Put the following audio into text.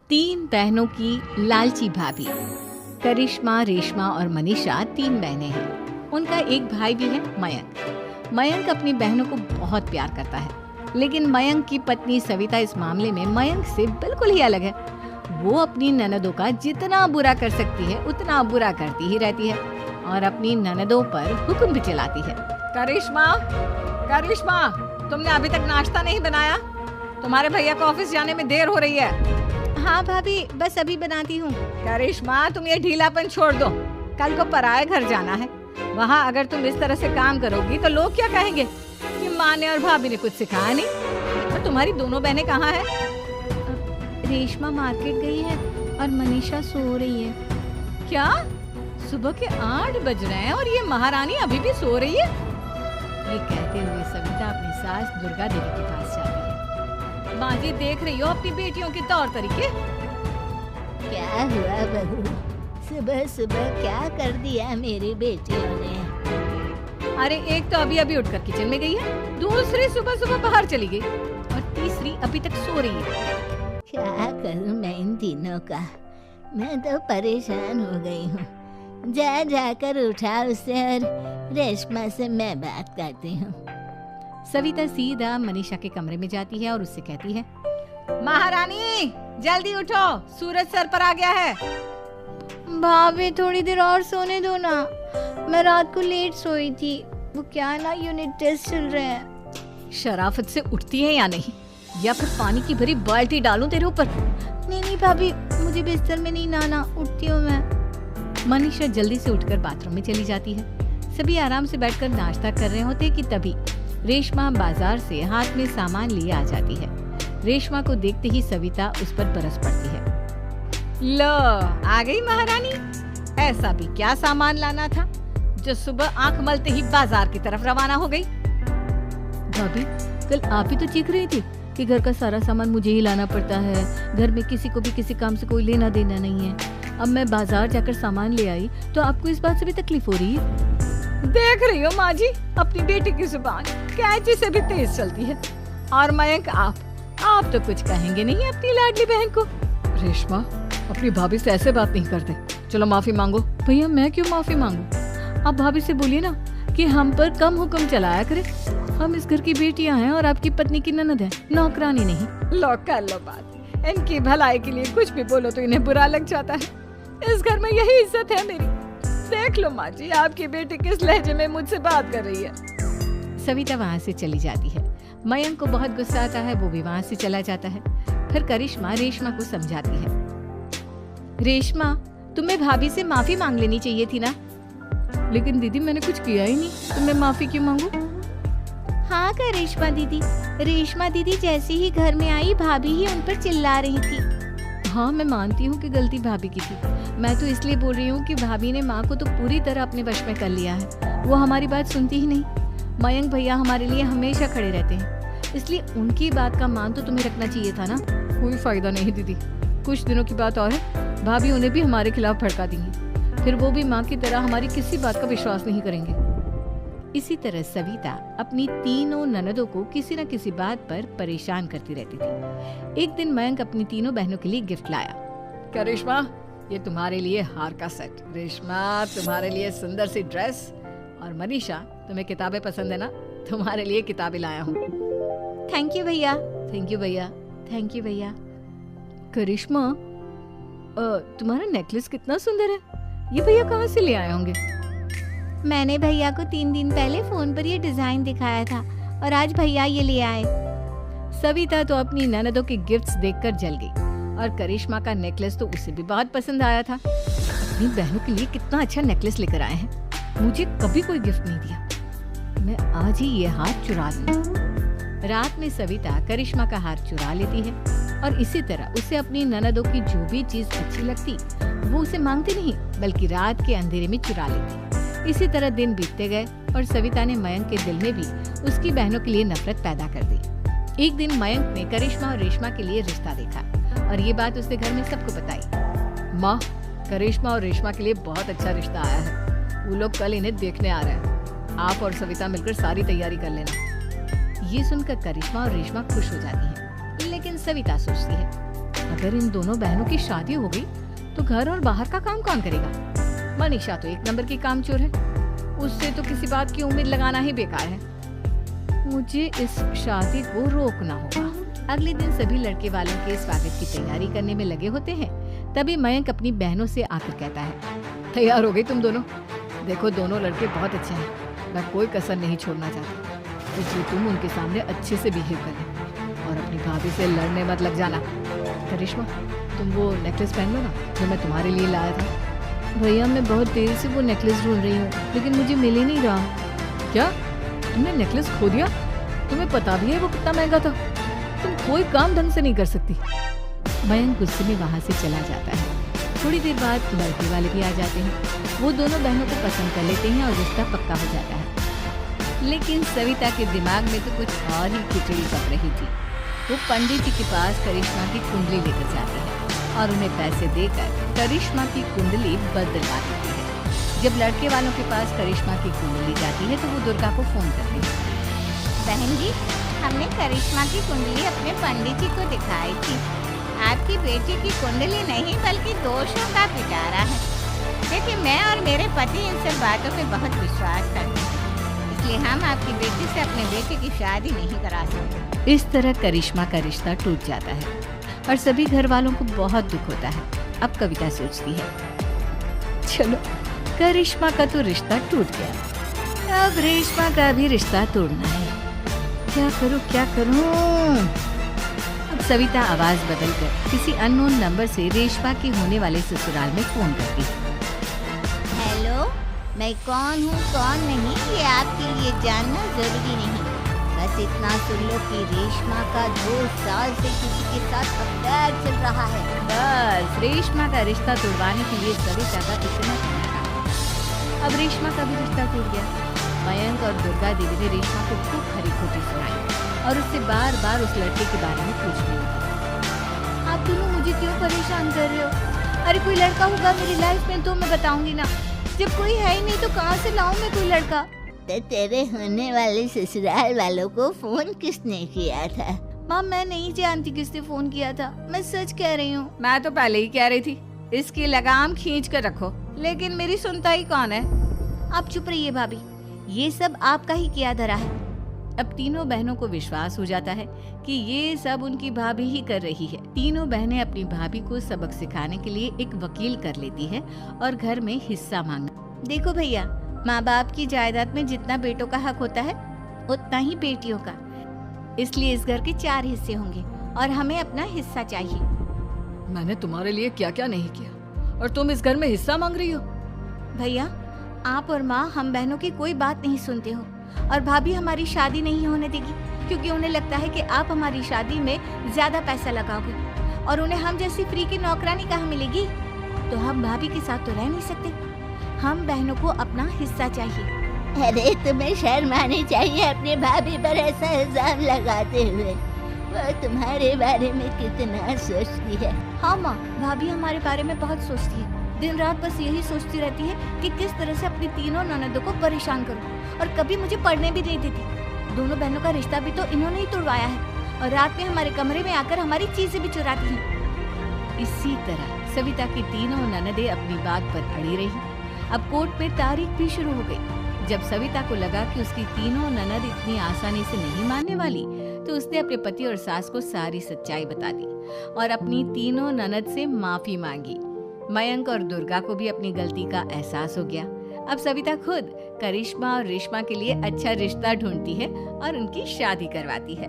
तीन बहनों की लालची भाभी। करिश्मा, रेशमा और मनीषा तीन बहनें हैं। उनका एक भाई भी है, मयंक। मयंक अपनी बहनों को बहुत प्यार करता है, लेकिन मयंक की पत्नी सविता इस मामले में मयंक से बिल्कुल ही अलग है। वो अपनी ननदों का जितना बुरा कर सकती है उतना बुरा करती ही रहती है और अपनी ननदों पर हुक्म भी चलाती है। करिश्मा, करिश्मा, तुमने अभी तक नाश्ता नहीं बनाया? तुम्हारे भैया को ऑफिस जाने में देर हो रही है। हाँ भाभी, बस अभी बनाती हूँ। करिश्मा, तुम ये ढीलापन छोड़ दो। कल को पराये घर जाना है। वहाँ अगर तुम इस तरह से काम करोगी तो लोग क्या कहेंगे कि माँ ने और भाभी ने कुछ सिखाया नहीं। और तुम्हारी दोनों बहनें कहाँ हैं? रेशमा मार्केट गई है और मनीषा सो रही है। क्या? सुबह के 8 बज रहे हैं और ये महारानी अभी भी सो रही है? ये कहते हुए सविता अपनी सास दुर्गा देवी के पास जाती है। माँ जी, देख रही हो अपनी बेटियों के तौर तरीके? क्या हुआ बहू, सुबह सुबह क्या कर दिया मेरी बेटियों ने? अरे एक तो अभी अभी उठकर किचन में गई है, दूसरी सुबह सुबह बाहर चली गई और तीसरी अभी तक सो रही है। क्या करूं मैं इन तीनों का, मैं तो परेशान हो गई हूँ। जा जाकर उठा उसे और रेशमा से मैं बात करती हूँ। सविता सीधा मनीषा के कमरे में जाती है और उससे कहती है, महारानी जल्दी उठो, सूरज सर पर आ गया है। भाभी थोड़ी देर और सोने दो ना, मैं रात को लेट सोई थी। वो क्या ना, यूनिट टेस्ट चल रहे हैं। शराफत से उठती है या नहीं, या फिर पानी की भरी बाल्टी डालूं तेरे ऊपर? नहीं नहीं भाभी, मुझे बिस्तर में नहीं लाना, उठती हूँ मैं। मनीषा जल्दी से उठकर बाथरूम में चली जाती है। सभी आराम से बैठकर नाश्ता कर रहे होते कि तभी रेशमा बाजार से हाथ में सामान लिए आ जाती है। रेशमा को देखते ही सविता उस पर बरस पड़ती है। लो, आ गई महारानी। ऐसा भी क्या सामान लाना था जो सुबह आंख मलते ही बाजार की तरफ रवाना हो गई? भाभी, कल आप ही तो चीख रही थी कि घर का सारा सामान मुझे ही लाना पड़ता है, घर में किसी को भी किसी काम से कोई लेना देना नहीं है। अब मैं बाजार जाकर सामान ले आई तो आपको इस बात से भी तकलीफ हो रही है? देख रही हो माँ जी, अपनी बेटी की जुबान कैंची से भी तेज चलती है। और मयंक, आप तो कुछ कहेंगे नहीं अपनी लाडली बहन को। रेशमा, अपनी भाभी से ऐसे बात नहीं करते। चलो माफी मांगो। भैया, मैं क्यों माफी मांगू? आप भाभी से बोलिए ना कि हम पर कम हुक्म चलाया करे। हम इस घर की बेटियां हैं और आपकी पत्नी की ननद है, नौकरानी नहीं। लो कर लो बात। इनकी भलाई के लिए कुछ भी बोलो तो इन्हें बुरा लग जाता है। इस घर में यही इज्जत है मेरी। देख लो माँ जी, आपकी बेटी किस लहजे में मुझसे बात कर रही है। सविता वहाँ से चली जाती है। मयंक को बहुत गुस्सा आता है, वो भी वहाँ से चला जाता है। फिर करिश्मा रेशमा को समझाती है, रेशमा, तुम्हें भाभी से माफी मांग लेनी चाहिए थी ना। लेकिन दीदी, मैंने कुछ किया ही नहीं, तो मैं माफी क्यों मांगू? हाँ करिश्मा दीदी, रेशमा दीदी जैसे ही घर में आई भाभी ही उन पर चिल्ला रही थी। हाँ, मैं मानती हूँ कि गलती भाभी की थी। मैं तो इसलिए बोल रही हूँ कि भाभी ने माँ को तो पूरी तरह अपने वश में कर लिया है। वो हमारी बात सुनती ही नहीं। मयंक भैया हमारे लिए हमेशा खड़े रहते हैं, इसलिए उनकी बात का मान तो तुम्हें रखना चाहिए था ना। कोई फायदा नहीं दीदी, कुछ दिनों की बात और है, भाभी उन्हें भी हमारे खिलाफ भड़का देंगी। फिर वो भी माँ की तरह हमारी किसी बात का विश्वास नहीं करेंगे। इसी तरह सविता अपनी तीनों ननदों को किसी न किसी बात पर परेशान करती रहती थी। एक दिन मयंक अपनी तीनों बहनों के लिए गिफ्ट लाया। करिश्मा, ये तुम्हारे लिए हार का सेट। रेशमा, तुम्हारे लिए सुंदर सी ड्रेस। और मनीषा, तुम्हें किताबें पसंद है ना, तुम्हारे लिए किताबें लाया हूँ। थैंक यू भैया। थैंक यू भैया। थैंक यू भैया। करिश्मा, तुम्हारा नेकलेस कितना सुंदर है। ये भैया कहाँ से ले आए होंगे? मैंने भैया को 3 दिन पहले फोन पर ये डिजाइन दिखाया था और आज भैया ये ले आए। सविता तो अपनी ननदों के गिफ्ट्स देखकर जल गई और करिश्मा का नेकलेस तो उसे भी बहुत पसंद आया था। अपनी बहनों के लिए कितना अच्छा नेकलेस लेकर आए हैं, मुझे कभी कोई गिफ्ट नहीं दिया। मैं आज ही ये हार चुरा लूं। रात में सविता करिश्मा का हार चुरा लेती है और इसी तरह उसे अपनी ननदों की जो भी चीज अच्छी लगती वो उसे मांगती नहीं, बल्कि रात के अंधेरे में चुरा लेती। इसी तरह दिन बीतते गए और सविता ने मयंक के दिल में भी उसकी बहनों के लिए नफरत पैदा कर दी। एक दिन मयंक ने करिश्मा और रेशमा के लिए रिश्ता देखा और ये बात उसने घर में सबको बताई। माँ, करिश्मा और रेशमा के लिए बहुत अच्छा रिश्ता आया है। वो लोग कल इन्हें देखने आ रहे हैं। आप और सविता मिलकर सारी तैयारी कर लेना। ये सुनकर करिश्मा और रेशमा खुश हो जाती हैं, लेकिन सविता सोचती है, अगर इन दोनों बहनों की शादी हो गई तो घर और बाहर का काम कौन करेगा? मनीषा तो एक नंबर की कामचोर है, उससे तो किसी बात की उम्मीद लगाना ही बेकार है। मुझे इस शादी को रोकना होगा। अगले दिन सभी लड़के वालों के स्वागत की तैयारी करने में लगे होते हैं। तभी मयंक अपनी बहनों से आकर कहता है, तैयार हो गई तुम दोनों? देखो दोनों लड़के बहुत अच्छे हैं, मैं कोई कसर नहीं छोड़ना चाहता, इसलिए तुम उनके सामने अच्छे से बिहेव करना और अपनी भाभी से लड़ने मत लग जाना। करिश्मा, तुम वो नेकलेस पहन लो ना जो मैं तुम्हारे लिए लाया था। भैया मैं बहुत देर से वो नेकलेस ढूंढ रही हूँ, लेकिन मुझे मिल ही नहीं रहा। क्या तुमने नेकलेस खो दिया? तुम्हें पता भी है वो कितना महंगा था? तुम कोई काम ढंग से नहीं कर सकती। मयंक गुस्से में वहाँ से चला जाता है। थोड़ी देर बाद लड़के वाले भी आ जाते हैं। वो दोनों बहनों को पसंद कर लेते हैं और रिश्ता पक्का हो जाता है। लेकिन सविता के दिमाग में तो कुछ और ही खिचड़ी पक रही थी। वो पंडित जी के पास करिश्मा की कुंडली लेकर जाती है और उन्हें पैसे देकर करिश्मा की कुंडली बदलवा देती है। जब लड़के वालों के पास करिश्मा की कुंडली जाती है तो वो दुर्गा को फोन करती है। बहन जी, हमने करिश्मा की कुंडली अपने पंडित जी को दिखाई थी। आपकी बेटी की कुंडली नहीं बल्कि दोषों का पिटारा है। देखिए, मैं और मेरे पति इन सब बातों पे बहुत विश्वास करते हैं, इसलिए हम आपकी बेटी से अपने बेटे की शादी नहीं करा सकते। इस तरह करिश्मा का रिश्ता टूट जाता है और सभी घर वालों को बहुत दुख होता है। अब कविता सोचती है, चलो करिश्मा का तो रिश्ता टूट गया, अब रेशमा का भी रिश्ता तोड़ना है। क्या करूं? अब सविता आवाज बदलकर किसी अननोन नंबर से रेशमा के होने वाले ससुराल में फोन करती है। हेलो, मैं कौन हूँ कौन नहीं ये आपके लिए जानना जरूरी नहीं, बस इतना सुन लो कि रेशमा का 2 साल से किसी के साथ अफेयर चल रहा है। बस रेशमा का रिश्ता तोड़वाने के लिए सविता का इतना था। अब रेशमा का भी रिश्ता टूट गया। मयंक और दुर्गा देवी ने रेशमा को खूब खरी खोटी सुनाई और उससे बार बार उस लड़के के बारे में पूछने लगी। आप दोनों मुझे क्यों परेशान कर रहे हो? अरे कोई लड़का होगा मेरी लाइफ में तो मैं बताऊंगी ना, जब कोई है ही नहीं तो कहाँ से लाऊं मैं कोई लड़का? तो तेरे होने वाले ससुराल वालों को फोन किसने किया था? माँ मैं नहीं जानती किसने फोन किया था, मैं सच कह रही हूँ। मैं तो पहले ही कह रही थी इसकी लगाम खींच कर रखो, लेकिन मेरी सुनता ही कौन है। आप चुप रहिए भाभी, ये सब आपका ही किया धरा है। अब तीनों बहनों को विश्वास हो जाता है कि ये सब उनकी भाभी ही कर रही है। तीनों बहनें अपनी भाभी को सबक सिखाने के लिए एक वकील कर लेती है और घर में हिस्सा मांगना। देखो भैया, माँ बाप की जायदाद में जितना बेटों का हक होता है उतना ही बेटियों का, इसलिए इस घर के 4 हिस्से होंगे और हमें अपना हिस्सा चाहिए। मैंने तुम्हारे लिए क्या क्या नहीं किया और तुम इस घर में हिस्सा मांग रही हो? भैया, आप और माँ हम बहनों की कोई बात नहीं सुनते हो और भाभी हमारी शादी नहीं होने देगी, क्योंकि उन्हें लगता है कि आप हमारी शादी में ज्यादा पैसा लगाओगे और उन्हें हम जैसी फ्री की नौकरानी कहाँ मिलेगी। तो हम भाभी के साथ तो रह नहीं सकते, हम बहनों को अपना हिस्सा चाहिए। अरे तुम्हें शर्म आनी चाहिए अपने भाभी पर ऐसा इल्जाम लगाते हुए। वो तुम्हारे बारे में कितना सोचती है। हाँ माँ, भाभी हमारे बारे में बहुत सोचती है, दिन रात बस यही सोचती रहती है कि किस तरह से अपनी तीनों ननदों को परेशान करूं, और कभी मुझे पढ़ने भी नहीं देती। दोनों बहनों का रिश्ता भी तो इन्होंने ही तोड़वाया है और रात में हमारे कमरे में आकर हमारी चीजें भी चुराती हैं। इसी तरह सविता की तीनों ननदें अपनी बात पर अड़ी रही। अब कोर्ट में तारीख भी शुरू हो गई। जब सविता को लगा कि उसकी तीनों ननद इतनी आसानी से नहीं मानने वाली, तो उसने अपने पति और सास को सारी सच्चाई बता दी और अपनी तीनों ननद से माफी मांगी। मयंक और दुर्गा को भी अपनी गलती का एहसास हो गया। अब सविता खुद करिश्मा और रेशमा के लिए अच्छा रिश्ता ढूंढती है और उनकी शादी करवाती है।